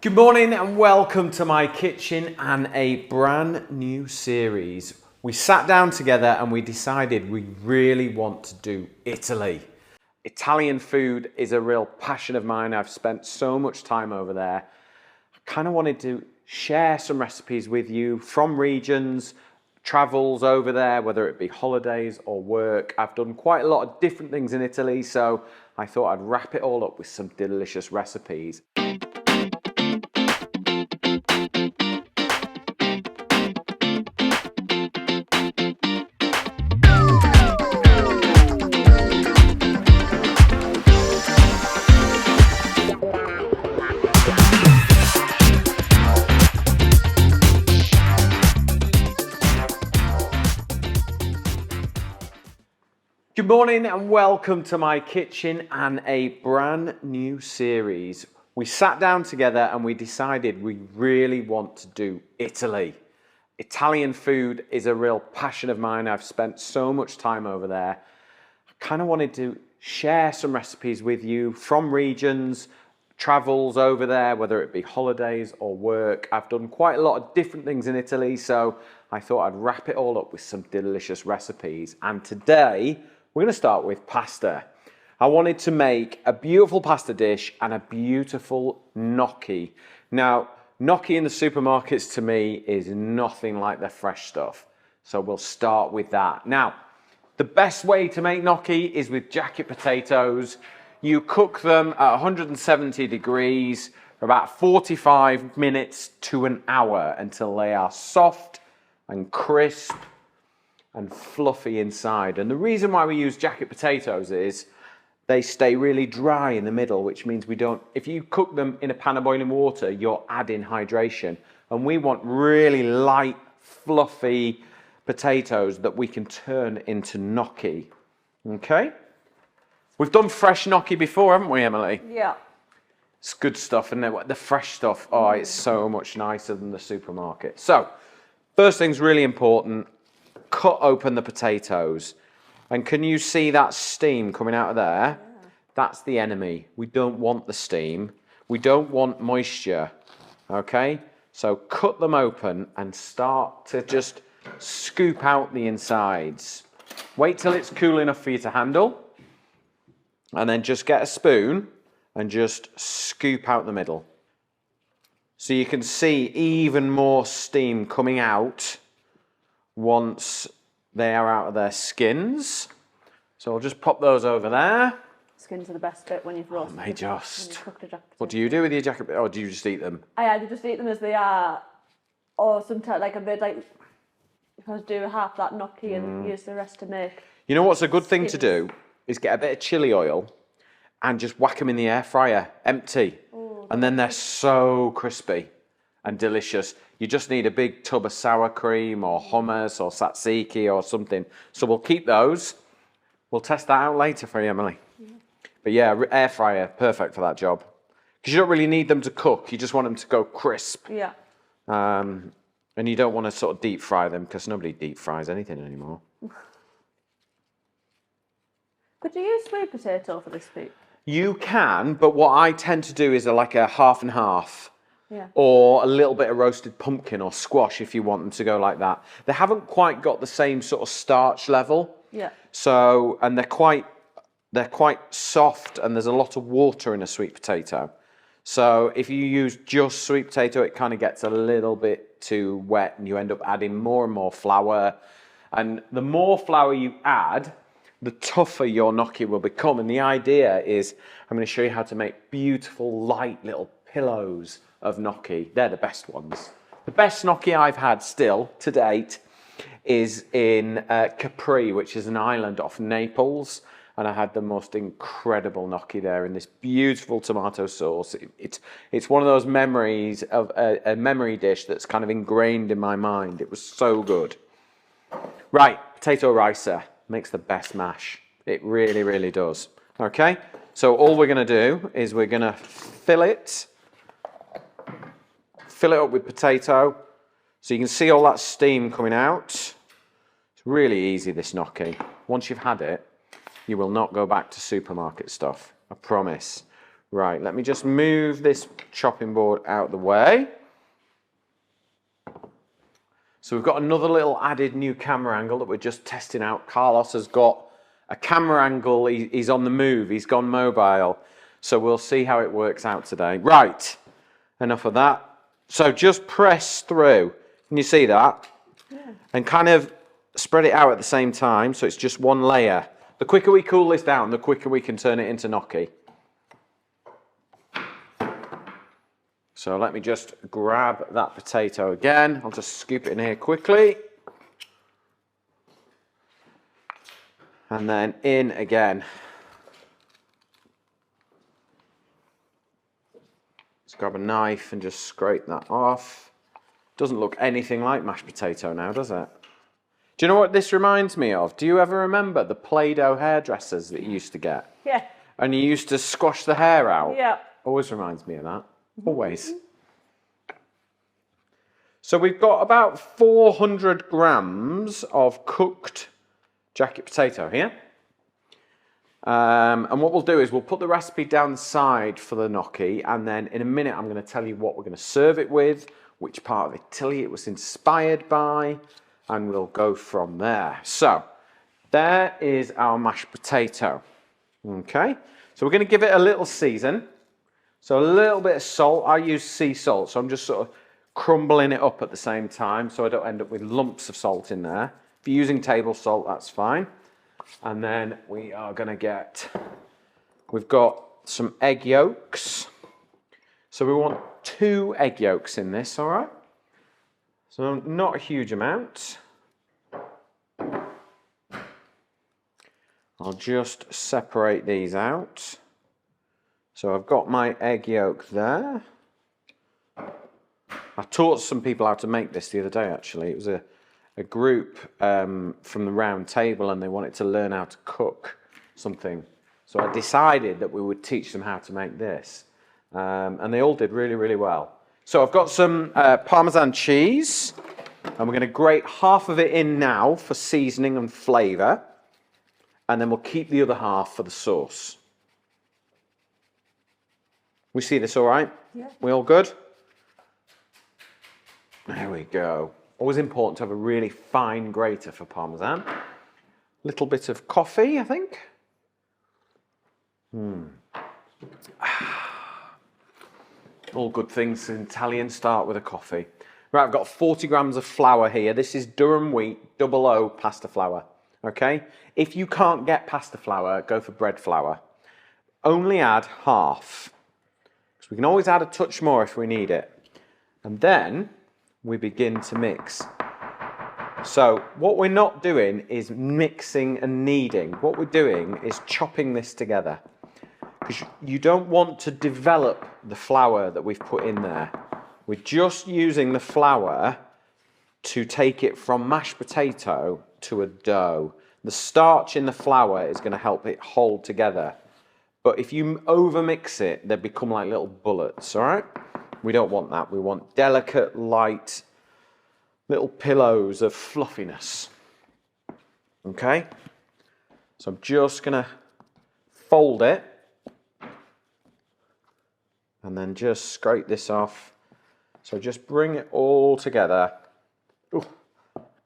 Good morning and welcome to my kitchen and a brand new series. We sat down together and we decided we really want to do Italy. Italian food is a real passion of mine. I've spent so much time over there. I kind of wanted to share some recipes with you from regions, travels over there, whether it be holidays or work. I've done quite a lot of different things in Italy, so I thought I'd wrap it all up with some delicious recipes. Good morning and welcome to my kitchen and a brand new series. We sat down together and we decided we really want to do Italy. Italian food is a real passion of mine. I've spent so much time over there. I kind of wanted to share some recipes with you from regions, travels over there, whether it be holidays or work. I've done quite a lot of different things in Italy, so I thought I'd wrap it all up with some delicious recipes. And today, we're going to start with pasta. I wanted to make a beautiful pasta dish and a beautiful gnocchi. Now, gnocchi in the supermarkets to me is nothing like the fresh stuff. So we'll start with that. Now, the best way to make gnocchi is with jacket potatoes. You cook them at 170 degrees for about 45 minutes to an hour until they are soft and crisp and fluffy inside. And the reason why we use jacket potatoes is they stay really dry in the middle, which means we don't, if you cook them in a pan of boiling water, you're adding hydration. And we want really light, fluffy potatoes that we can turn into gnocchi. Okay? We've done fresh gnocchi before, haven't we, Emily? Yeah. It's good stuff, and the fresh stuff, oh, it's so much nicer than the supermarket. So, first thing's really important. Cut open the potatoes, and can you see that steam coming out of there? Yeah. That's the enemy. We don't want the steam. We don't want moisture. Okay? So cut them open and start to just scoop out the insides. Wait till it's cool enough for you to handle, and then just get a spoon and just scoop out the middle. So you can see even more steam coming out once they are out of their skins. So I'll just pop those over there. Skins are the best bit when you've roasted They just. them. What do you do with your jacket, or do you just eat them? I either just eat them as they are, or sometimes like a bit like, if I was doing half that gnocchi and use the rest to make. You know what's a good thing to do is get a bit of chili oil and just whack them in the air fryer, empty. Ooh, and then they're so crispy and delicious. You just need a big tub of sour cream or hummus or tzatziki or something. So we'll keep those. We'll test that out later for you, Emily. Yeah. But yeah, air fryer, perfect for that job. Because you don't really need them to cook. You just want them to go crisp. Yeah. And you don't want to sort of deep fry them because nobody deep fries anything anymore. Could you use sweet potato for this food? You can, but what I tend to do is like a half and half. Yeah. Or a little bit of roasted pumpkin or squash if you want them to go like that. They haven't quite got the same sort of starch level. Yeah. So, and they're quite soft, and there's a lot of water in a sweet potato. So if you use just sweet potato, it kind of gets a little bit too wet and you end up adding more and more flour. And the more flour you add, the tougher your gnocchi will become. And the idea is, I'm going to show you how to make beautiful, light little pillows of gnocchi. They're the best ones. The best gnocchi I've had still to date is in Capri, which is an island off Naples, and I had the most incredible gnocchi there in this beautiful tomato sauce. It's one of those memories of a memory dish that's kind of ingrained in my mind. It was so good. Right, potato ricer makes the best mash. It really, really does. Okay, so all we're going to do is we're going to fill it up with potato, so you can see all that steam coming out. It's really easy, this gnocchi. Once you've had it, you will not go back to supermarket stuff, I promise. Right, let me just move this chopping board out of the way. So we've got another little added new camera angle that we're just testing out. Carlos has got a camera angle, he's on the move, he's gone mobile. So we'll see how it works out today. Right, enough of that. So just press through, can you see that? Yeah. And kind of spread it out at the same time, so it's just one layer. The quicker we cool this down, the quicker we can turn it into gnocchi. So let me just grab that potato again. I'll just scoop it in here quickly. And then in again. Let's grab a knife and just scrape that off. Doesn't look anything like mashed potato now, does it? Do you know what this reminds me of? Do you ever remember the Play-Doh hairdressers that you used to get? Yeah. And you used to squash the hair out? Yeah. Always reminds me of that. Always. So we've got about 400 grams of cooked jacket potato here. And what we'll do is we'll put the recipe down the side for the gnocchi, and then in a minute I'm going to tell you what we're going to serve it with, which part of Italy it was inspired by, and we'll go from there. So there is our mashed potato. Okay, so we're going to give it a little season. So a little bit of salt. I use sea salt, so I'm just sort of crumbling it up at the same time so I don't end up with lumps of salt in there. If you're using table salt, that's fine. And then we are going to we've got some egg yolks. So we want 2 egg yolks in this, all right? So not a huge amount. I'll just separate these out. So I've got my egg yolk there. I taught some people how to make this the other day, actually. It was a group from the round table, and they wanted to learn how to cook something. So I decided that we would teach them how to make this. And they all did really, really well. So I've got some Parmesan cheese, and we're going to grate half of it in now for seasoning and flavour. And then we'll keep the other half for the sauce. We see this all right? Yeah. We all good? There we go. Always important to have a really fine grater for Parmesan. Little bit of coffee, I think. All good things in Italian start with a coffee. Right, I've got 40 grams of flour here. This is durum wheat, double O pasta flour. Okay? If you can't get pasta flour, go for bread flour. Only add half. We can always add a touch more if we need it. And then we begin to mix. So what we're not doing is mixing and kneading. What we're doing is chopping this together. Because you don't want to develop the flour that we've put in there. We're just using the flour to take it from mashed potato to a dough. The starch in the flour is going to help it hold together. But if you overmix it, they become like little bullets, all right? We don't want that. We want delicate, light, little pillows of fluffiness. Okay? So I'm just going to fold it and then just scrape this off. So just bring it all together. Ooh,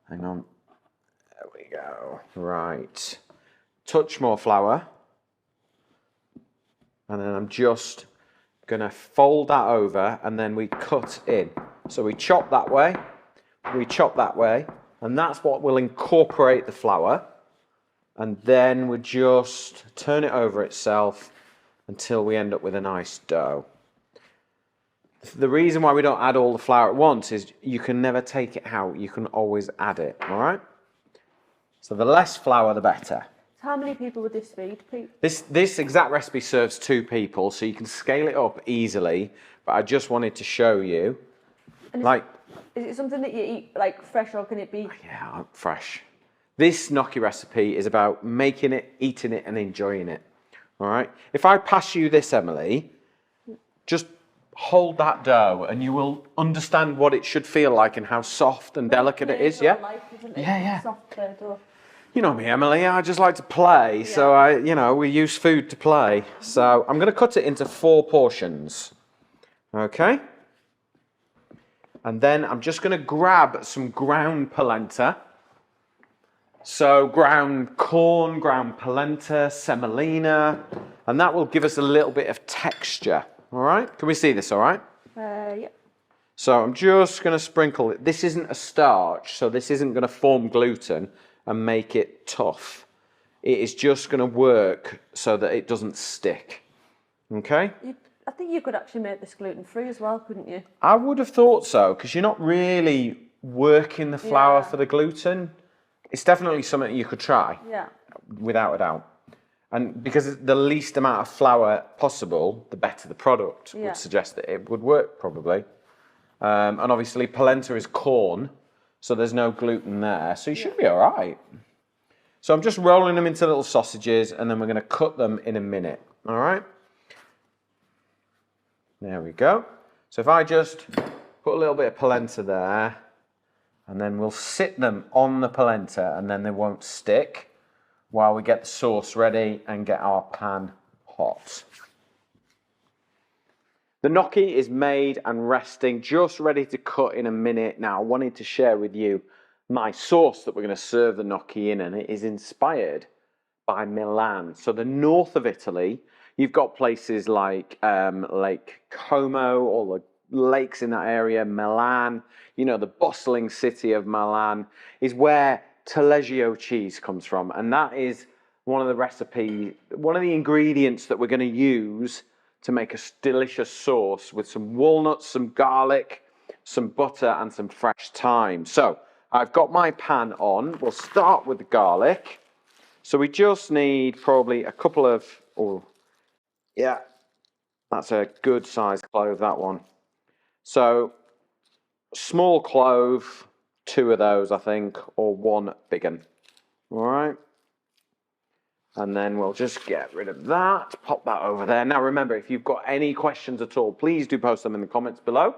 hang on. There we go. Right. Touch more flour. And then I'm just going to fold that over, and then we cut in. So we chop that way, we chop that way, and that's what will incorporate the flour. And then we just turn it over itself until we end up with a nice dough. The reason why we don't add all the flour at once is you can never take it out. You can always add it, all right? So the less flour, the better. How many people would this feed, Pete? This exact recipe serves 2 people, so you can scale it up easily. But I just wanted to show you, Is it something that you eat like fresh, or can it be? Yeah, fresh. This gnocchi recipe is about making it, eating it, and enjoying it. All right. If I pass you this, Emily, just hold that dough, and you will understand what it should feel like and how soft and delicate it is. Yeah. Light, isn't it? Yeah. Soft dough. You know me, Emily, I just like to play, so we use food to play. So I'm going to cut it into 4 portions, okay? And then I'm just going to grab some ground polenta. So ground corn, ground polenta, semolina, and that will give us a little bit of texture, all right? Can we see this, all right? Yep. So I'm just going to sprinkle it. This isn't a starch, so this isn't going to form gluten and make it tough. It is just going to work so that it doesn't stick. Okay? I think you could actually make this gluten-free as well, couldn't you? I would have thought so, because you're not really working the flour for the gluten. It's definitely something you could try. Yeah. Without a doubt. And because the least amount of flour possible, the better the product would suggest that it would work, probably. And obviously polenta is corn, so there's no gluten there, so you should be all right. So I'm just rolling them into little sausages, and then we're going to cut them in a minute, all right? There we go. So if I just put a little bit of polenta there, and then we'll sit them on the polenta, and then they won't stick while we get the sauce ready and get our pan hot. The gnocchi is made and resting, just ready to cut in a minute. Now, I wanted to share with you my sauce that we're going to serve the gnocchi in, and it is inspired by Milan. So the north of Italy, you've got places like Lake Como, all the lakes in that area, Milan, you know, the bustling city of Milan is where Taleggio cheese comes from. And that is one of the ingredients that we're going to use to make a delicious sauce with some walnuts, some garlic, some butter, and some fresh thyme. So I've got my pan on. We'll start with the garlic. So we just need probably a couple of, that's a good sized clove, that one. So small clove, 2 of those, I think, or 1 big one. All right. And then we'll just get rid of that, pop that over there. Now remember, if you've got any questions at all, please do post them in the comments below.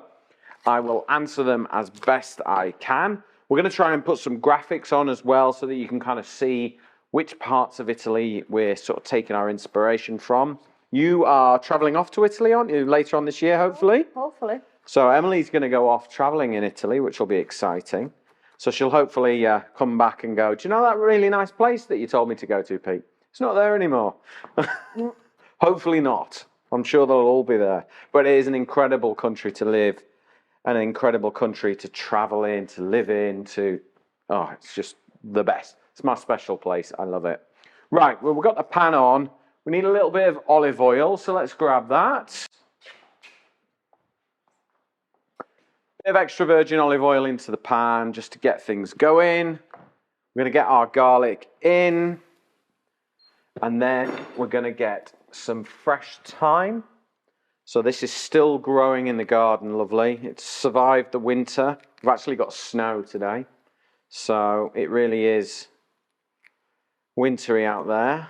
I will answer them as best I can. We're going to try and put some graphics on as well so that you can kind of see which parts of Italy we're sort of taking our inspiration from. You are travelling off to Italy, aren't you, later on this year, hopefully? Hopefully. So Emily's going to go off travelling in Italy, which will be exciting. So she'll hopefully come back and go, do you know that really nice place that you told me to go to, Pete? It's not there anymore. Hopefully not. I'm sure they'll all be there. But it is an incredible country to live, an incredible country to travel in, to live in, it's just the best. It's my special place. I love it. Right, well, we've got the pan on. We need a little bit of olive oil, so let's grab that. Bit of extra virgin olive oil into the pan just to get things going. We're going to get our garlic in. And then we're going to get some fresh thyme. So this is still growing in the garden, lovely. It's survived the winter. We've actually got snow today. So it really is wintry out there.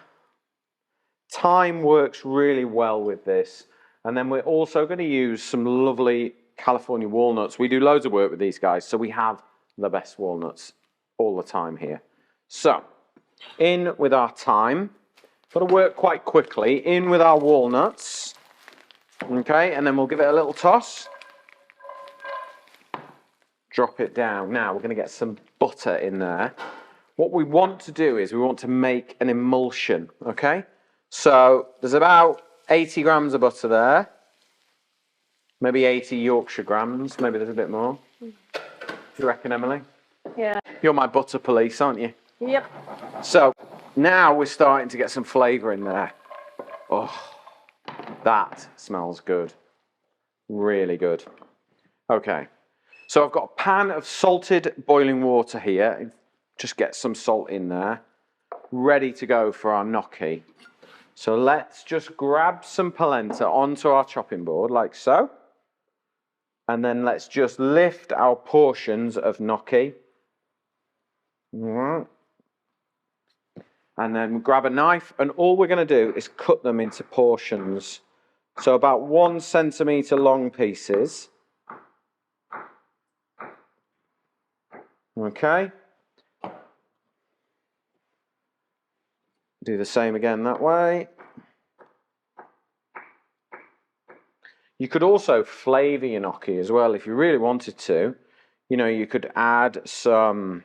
Thyme works really well with this. And then we're also going to use some lovely California walnuts. We do loads of work with these guys, so we have the best walnuts all the time here. So, in with our thyme. Got to work quite quickly. In with our walnuts. Okay, and then we'll give it a little toss. Drop it down. Now we're going to get some butter in there. What we want to do is we want to make an emulsion, okay? So there's about 80 grams of butter there. Maybe 80 Yorkshire grams. Maybe there's a bit more. Do you reckon, Emily? Yeah. You're my butter police, aren't you? Yep. So now we're starting to get some flavour in there. Oh, that smells good. Really good. Okay. So I've got a pan of salted boiling water here. Just get some salt in there. Ready to go for our gnocchi. So let's just grab some polenta onto our chopping board like so. And then let's just lift our portions of gnocchi. And then grab a knife, and all we're going to do is cut them into portions. So about 1 centimetre long pieces. Okay. Do the same again that way. You could also flavour your gnocchi as well if you really wanted to. You know, you could add some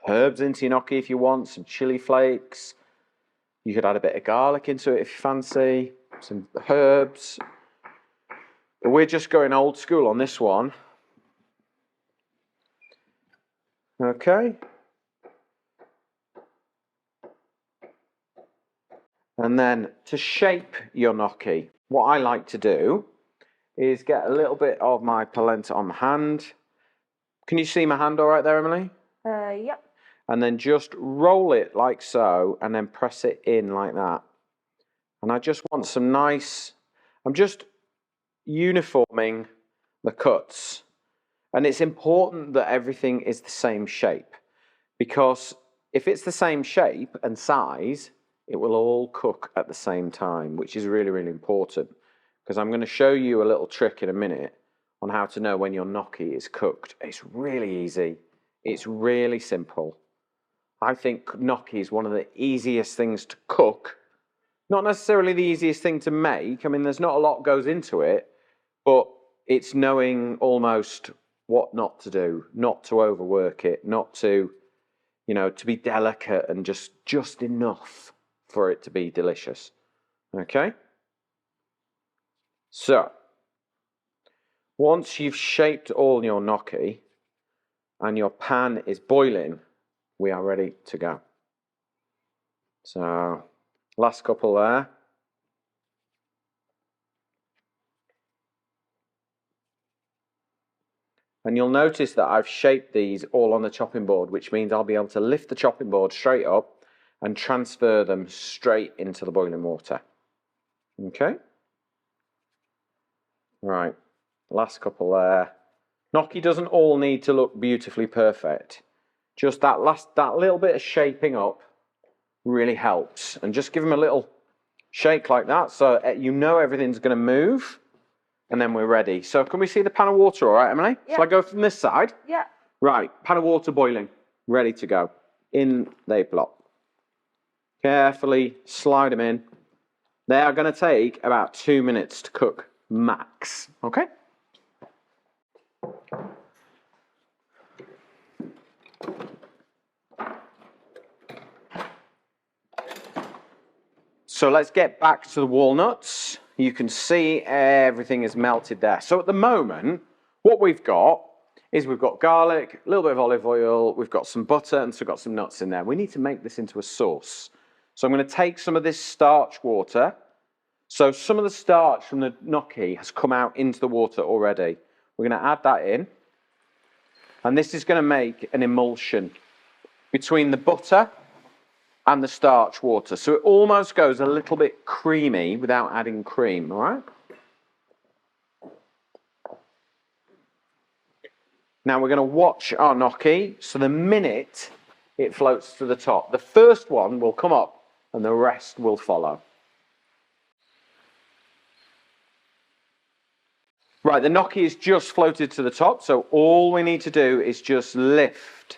herbs into your gnocchi if you want, some chili flakes. You could add a bit of garlic into it if you fancy, some herbs. But we're just going old school on this one. Okay. And then to shape your gnocchi, what I like to do is get a little bit of my polenta on my hand. Can you see my hand all right there, Emily? Yep. And then just roll it like so, and then press it in like that. And I just want some nice, I'm just uniforming the cuts. And it's important that everything is the same shape, because if it's the same shape and size, it will all cook at the same time, which is really, really important. Because I'm going to show you a little trick in a minute on how to know when your gnocchi is cooked. It's really easy. It's really simple. I think gnocchi is one of the easiest things to cook. Not necessarily the easiest thing to make. I mean, there's not a lot goes into it, but it's knowing almost what not to do, not to overwork it, not to, you know, to be delicate and just enough for it to be delicious. Okay? So, once you've shaped all your gnocchi and your pan is boiling, we are ready to go. So, last couple there. And you'll notice that I've shaped these all on the chopping board, which means I'll be able to lift the chopping board straight up and transfer them straight into the boiling water. Okay? Right, last couple there. Gnocchi doesn't all need to look beautifully perfect. Just that little bit of shaping up really helps. And just give them a little shake like that so you know everything's going to move. And then we're ready. So can we see the pan of water all right, Emily? Yeah. Shall I go from this side? Yeah. Right, pan of water boiling, ready to go. In they plop. Carefully slide them in. They are going to take about 2 minutes to cook max. Okay? So let's get back to the walnuts. You can see everything is melted there. So at the moment, what we've got is we've got garlic, a little bit of olive oil, we've got some butter, and so we've got some nuts in there. We need to make this into a sauce. So I'm going to take some of this starch water. So some of the starch from the gnocchi has come out into the water already. We're going to add that in. And this is going to make an emulsion between the butter and the starch water. So it almost goes a little bit creamy without adding cream, all right? Now we're going to watch our gnocchi. So the minute it floats to the top, the first one will come up and the rest will follow. Right, the gnocchi is just floated to the top, so all we need to do is just lift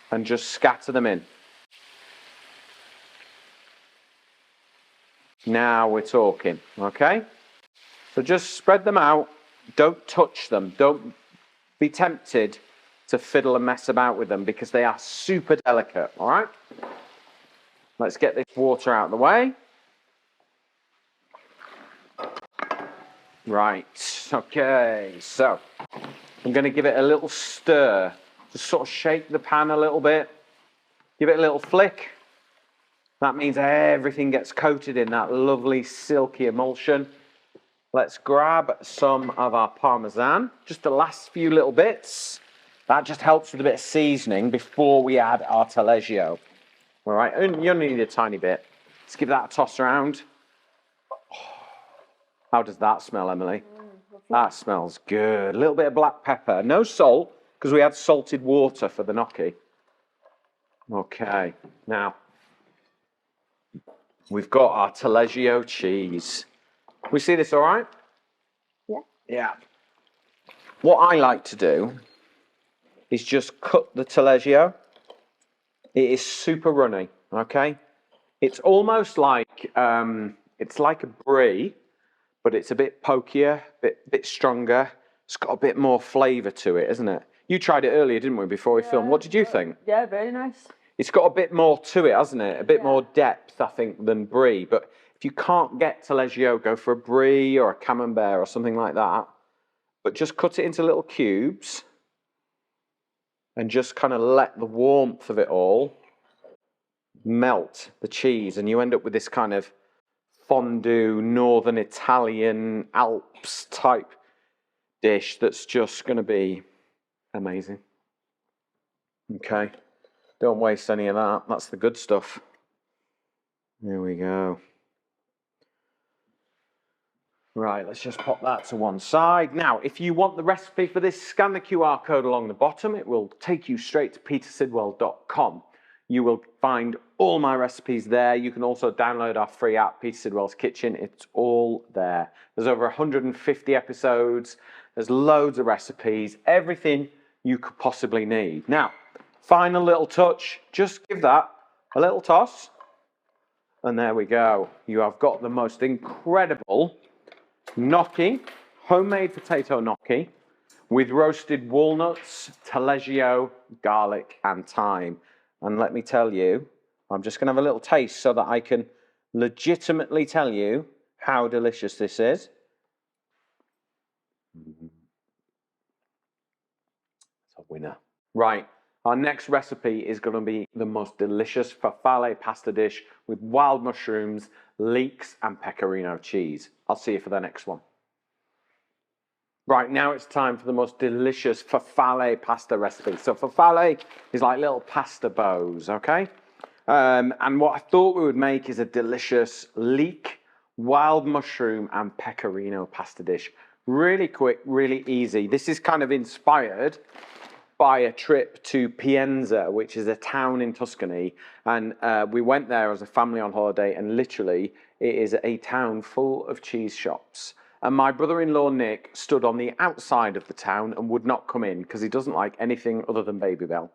and just scatter them in. Now we're talking, okay? So just spread them out, don't touch them, don't be tempted to fiddle and mess about with them because they are super delicate, all right? Let's get this water out of the way. Right, okay, so I'm going to give it a little stir, just sort of shake the pan a little bit, give it a little flick. That means everything gets coated in that lovely silky emulsion. Let's grab some of our Parmesan, just the last few little bits. That just helps with a bit of seasoning before we add our taleggio. All right, you only need a tiny bit. Let's give that a toss around. How does that smell, Emily? That smells good. A little bit of black pepper. No salt, because we had salted water for the gnocchi. Okay, now we've got our taleggio cheese. We see this all right? Yeah. Yeah. What I like to do is just cut the taleggio. It is super runny. okay? It's almost like, it's like a brie, but it's a bit pokier, bit stronger. It's got a bit more flavour to it, isn't it? You tried it earlier, didn't we, before we filmed? What did you think? Yeah, very nice. It's got a bit more to it, hasn't it? A bit more depth, I think, than brie. But if you can't get taleggio, go for a brie or a camembert or something like that. But just cut it into little cubes and just kind of let the warmth of it all melt the cheese, and you end up with this kind of fondue, northern Italian Alps type dish that's just going to be amazing. Okay, don't waste any of that. That's the good stuff. There we go. Right, let's just pop that to one side. Now, if you want the recipe for this, scan the QR code along the bottom. It will take you straight to petersidwell.com. You will find all my recipes there. You can also download our free app, Peter Sidwell's Kitchen. It's all there. There's over 150 episodes. There's loads of recipes, everything you could possibly need. Now, final little touch, just give that a little toss. And there we go. You have got the most incredible gnocchi, homemade potato gnocchi, with roasted walnuts, taleggio, garlic, and thyme. And let me tell you, I'm just going to have a little taste so that I can legitimately tell you how delicious this is. It's a winner. Right, our next recipe is going to be the most delicious farfalle pasta dish with wild mushrooms, leeks, and pecorino cheese. I'll see you for the next one. Right, now it's time for the most delicious farfalle pasta recipe. So farfalle is like little pasta bows, okay? And what I thought we would make is a delicious leek, wild mushroom, and pecorino pasta dish. Really quick, really easy. This is kind of inspired by a trip to Pienza, which is a town in Tuscany. And we went there as a family on holiday, and literally it is a town full of cheese shops. And my brother-in-law, Nick, stood on the outside of the town and would not come in because he doesn't like anything other than Babybel.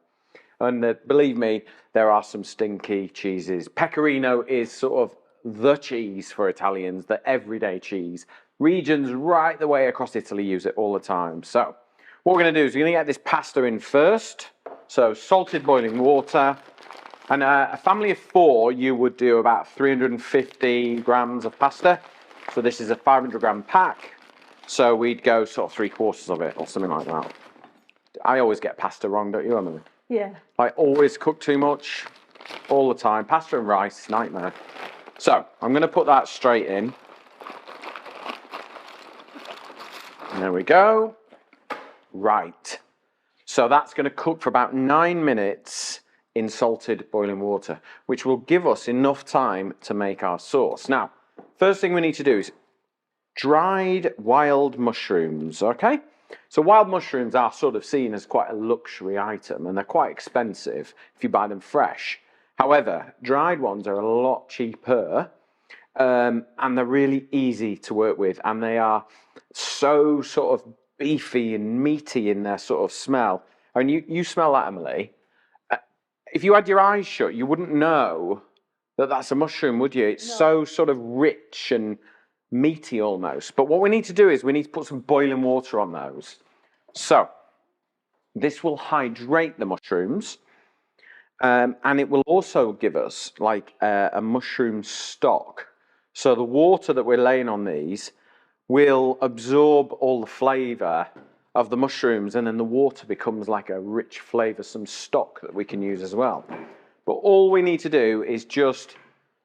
And believe me, there are some stinky cheeses. Pecorino is sort of the cheese for Italians, the everyday cheese. Regions right the way across Italy use it all the time. So what we're going to do is we're going to get this pasta in first. So salted boiling water. And a family of 4, you would do about 350 grams of pasta. So this is a 500 gram pack. So we'd go sort of 3/4 of it or something like that. I always get pasta wrong, don't you, Emily? Yeah. I always cook too much all the time. Pasta and rice, nightmare. So I'm going to put that straight in. There we go. Right. So that's going to cook for about 9 minutes in salted boiling water, which will give us enough time to make our sauce. Now, first thing we need to do is dried wild mushrooms, okay? So wild mushrooms are sort of seen as quite a luxury item, and they're quite expensive if you buy them fresh. However, dried ones are a lot cheaper, and they're really easy to work with, and they are so sort of beefy and meaty in their sort of smell. And you smell that, Emily. If you had your eyes shut, you wouldn't know that that's a mushroom, would you? It's so sort of rich and meaty almost. But what we need to do is we need to put some boiling water on those. So this will hydrate the mushrooms, and it will also give us like a mushroom stock. So the water that we're laying on these will absorb all the flavour of the mushrooms, and then the water becomes like a rich flavoursome stock that we can use as well. But all we need to do is just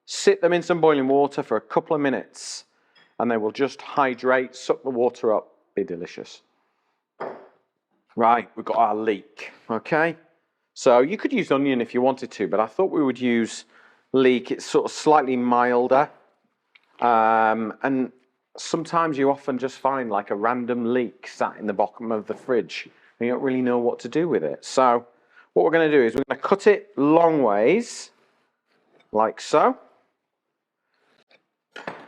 sit them in some boiling water for a couple of minutes, and they will just hydrate, suck the water up, be delicious. Right, we've got our leek, okay? So you could use onion if you wanted to, but I thought we would use leek. It's sort of slightly milder, and sometimes you often just find like a random leek sat in the bottom of the fridge and you don't really know what to do with it. So what we're going to do is we're going to cut it long ways, like so.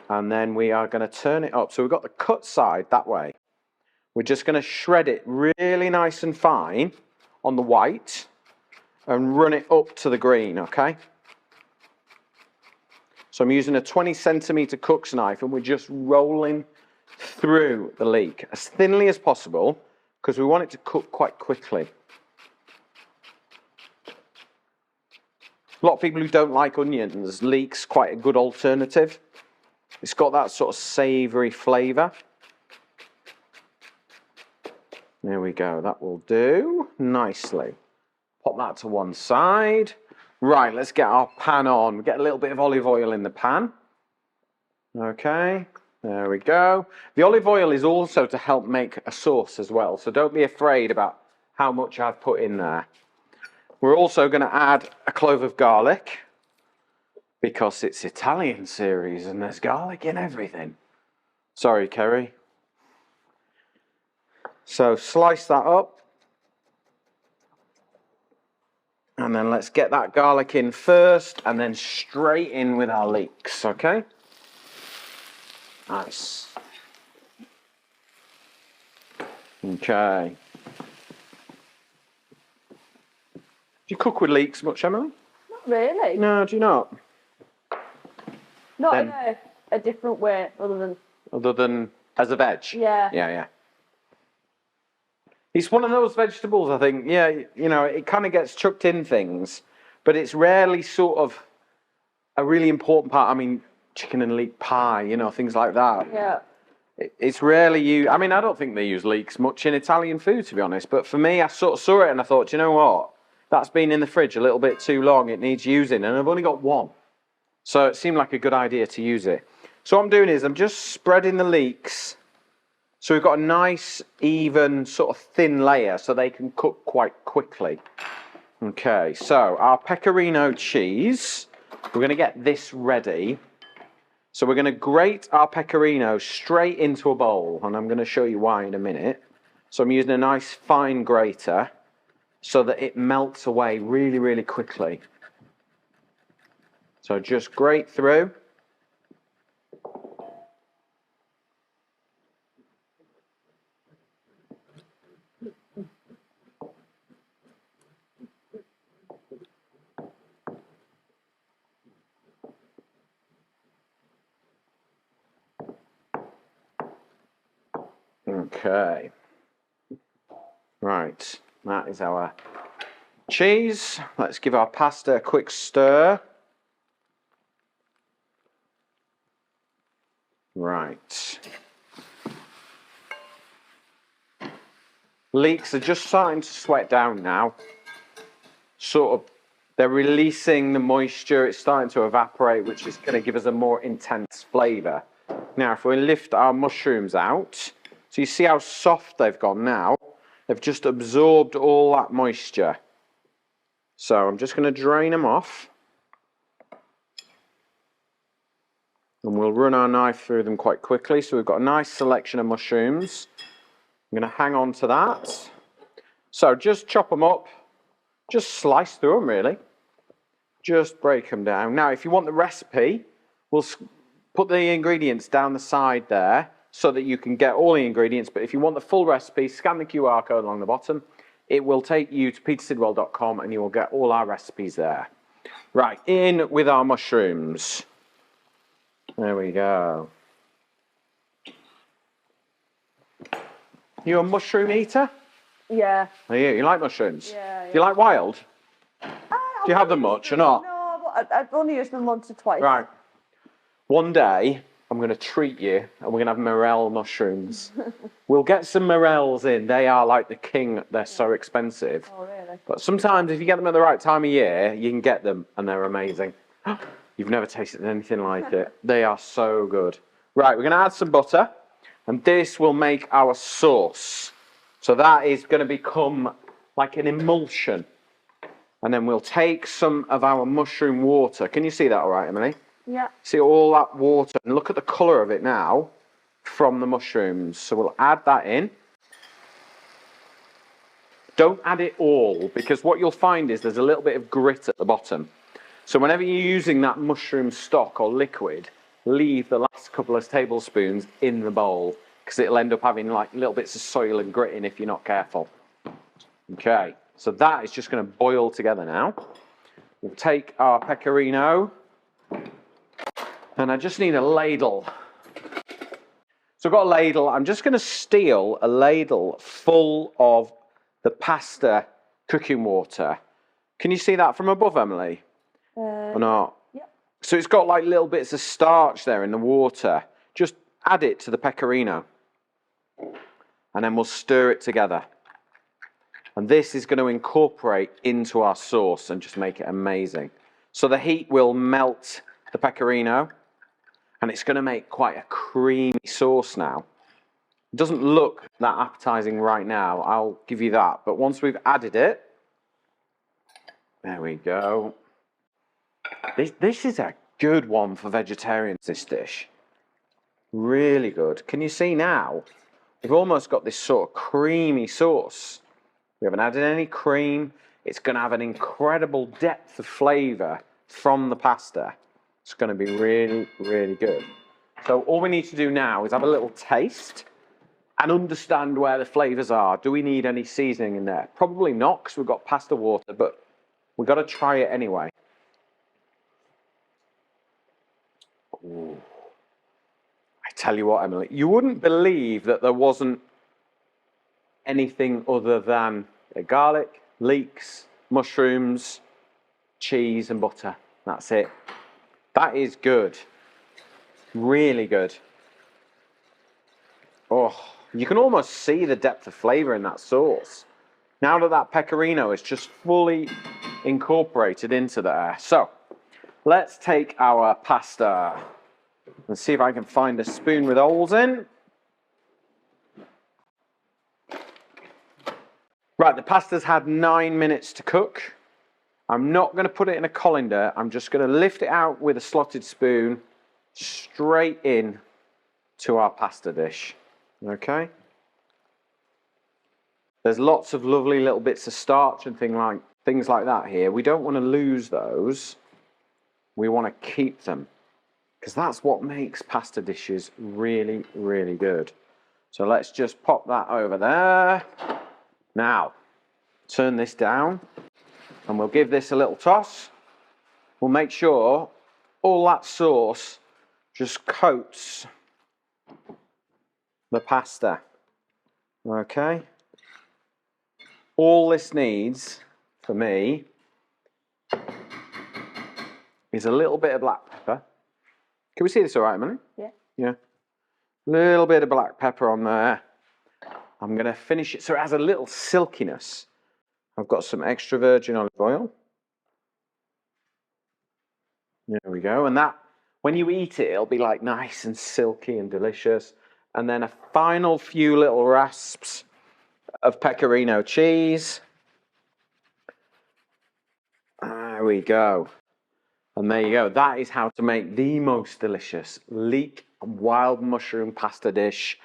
And then we are going to turn it up. So we've got the cut side that way. We're just going to shred it really nice and fine on the white and run it up to the green, okay? So I'm using a 20 centimeter cook's knife and we're just rolling through the leek as thinly as possible because we want it to cook quite quickly. A lot of people who don't like onions, leek's quite a good alternative. It's got that sort of savoury flavour. There we go, that will do nicely. Pop that to one side. Right, let's get our pan on. Get a little bit of olive oil in the pan. Okay, there we go. The olive oil is also to help make a sauce as well, so don't be afraid about how much I've put in there. We're also going to add a clove of garlic because it's Italian series and there's garlic in everything. Sorry, Kerry. So slice that up. And then let's get that garlic in first and then straight in with our leeks, okay? Nice. Okay. Do you cook with leeks much, Emily? Not really. No, do you not? Not in a different way, Other than as a veg? Yeah. Yeah. It's one of those vegetables, I think, yeah, you know, it kind of gets chucked in things, but it's rarely sort of a really important part. I mean, chicken and leek pie, you know, things like that. Yeah. It's rarely used. I mean, I don't think they use leeks much in Italian food, to be honest, but for me, I sort of saw it and I thought, do you know what? That's been in the fridge a little bit too long. It needs using, and I've only got one. So it seemed like a good idea to use it. So what I'm doing is I'm just spreading the leeks. So we've got a nice, even, sort of thin layer so they can cook quite quickly. Okay, so our pecorino cheese, we're going to get this ready. So we're going to grate our pecorino straight into a bowl, and I'm going to show you why in a minute. So I'm using a nice fine grater so that it melts away really, really quickly. So just grate through. Okay. Right, that is our cheese. Let's give our pasta a quick stir. Right. Leeks are just starting to sweat down now. Sort of, they're releasing the moisture. It's starting to evaporate, which is going to give us a more intense flavour. Now, if we lift our mushrooms out, so you see how soft they've gone now. They've just absorbed all that moisture. So I'm just going to drain them off. And we'll run our knife through them quite quickly. So we've got a nice selection of mushrooms. I'm going to hang on to that. So just chop them up. Just slice through them, really. Just break them down. Now, if you want the recipe, we'll put the ingredients down the side there so that you can get all the ingredients. But if you want the full recipe, scan the QR code along the bottom. It will take you to petersidwell.com and you will get all our recipes there. Right, in with our mushrooms. There we go. You a mushroom eater? Yeah. Are you? You like mushrooms? Yeah. Do you like wild? Do you have them much or not? No, but I've only used them once or twice. Right. One day, I'm going to treat you and we're going to have morel mushrooms. We'll get some morels in. They are like the king. They're so expensive. Oh, really? But sometimes if you get them at the right time of year, you can get them and they're amazing. You've never tasted anything like it. They are so good. Right, we're going to add some butter and this will make our sauce. So that is going to become like an emulsion. And then we'll take some of our mushroom water. Can you see that all right, Emily? Yeah. See all that water and look at the colour of it now from the mushrooms. So we'll add that in. Don't add it all because what you'll find is there's a little bit of grit at the bottom. So whenever you're using that mushroom stock or liquid, leave the last couple of tablespoons in the bowl because it'll end up having like little bits of soil and grit in if you're not careful. Okay, so that is just going to boil together now. We'll take our pecorino And I just need a ladle. So I've got a ladle. I'm just going to steal a ladle full of the pasta cooking water. Can you see that from above, Emily? Or not? Yep. So it's got like little bits of starch there in the water. Just add it to the pecorino. And then we'll stir it together. And this is going to incorporate into our sauce and just make it amazing. So the heat will melt the pecorino. And it's going to make quite a creamy sauce now. It doesn't look that appetizing right now, I'll give you that. But once we've added it, there we go. This is a good one for vegetarians, this dish. Really good. Can you see now? We've almost got this sort of creamy sauce. We haven't added any cream. It's going to have an incredible depth of flavour from the pasta. It's going to be really, really good. So all we need to do now is have a little taste and understand where the flavours are. Do we need any seasoning in there? Probably not, because we've got pasta water, but we've got to try it anyway. Ooh. I tell you what, Emily, you wouldn't believe that there wasn't anything other than garlic, leeks, mushrooms, cheese and butter. That's it. That is good. Really good. Oh, you can almost see the depth of flavour in that sauce. Now that that pecorino is just fully incorporated into there. So, let's take our pasta and see if I can find a spoon with holes in. Right, the pasta's had 9 minutes to cook. I'm not going to put it in a colander. I'm just going to lift it out with a slotted spoon straight in to our pasta dish. Okay? There's lots of lovely little bits of starch and things like that here. We don't want to lose those. We want to keep them, because that's what makes pasta dishes really, really good. So let's just pop that over there. Now, turn this down and we'll give this a little toss. We'll make sure all that sauce just coats the pasta. Okay? All this needs, for me, is a little bit of black pepper. Can we see this all right, Emily? Yeah. Yeah. A little bit of black pepper on there. I'm going to finish it so it has a little silkiness. I've got some extra virgin olive oil. There we go. And that, when you eat it, it'll be like nice and silky and delicious. And then a final few little rasps of pecorino cheese. There we go. And there you go. That is how to make the most delicious leek and wild mushroom pasta dish,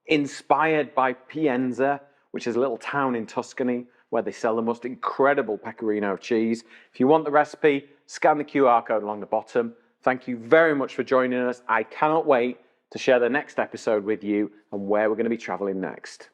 inspired by Pienza, which is a little town in Tuscany where they sell the most incredible pecorino cheese. If you want the recipe, scan the QR code along the bottom. Thank you very much for joining us. I cannot wait to share the next episode with you and where we're going to be traveling next.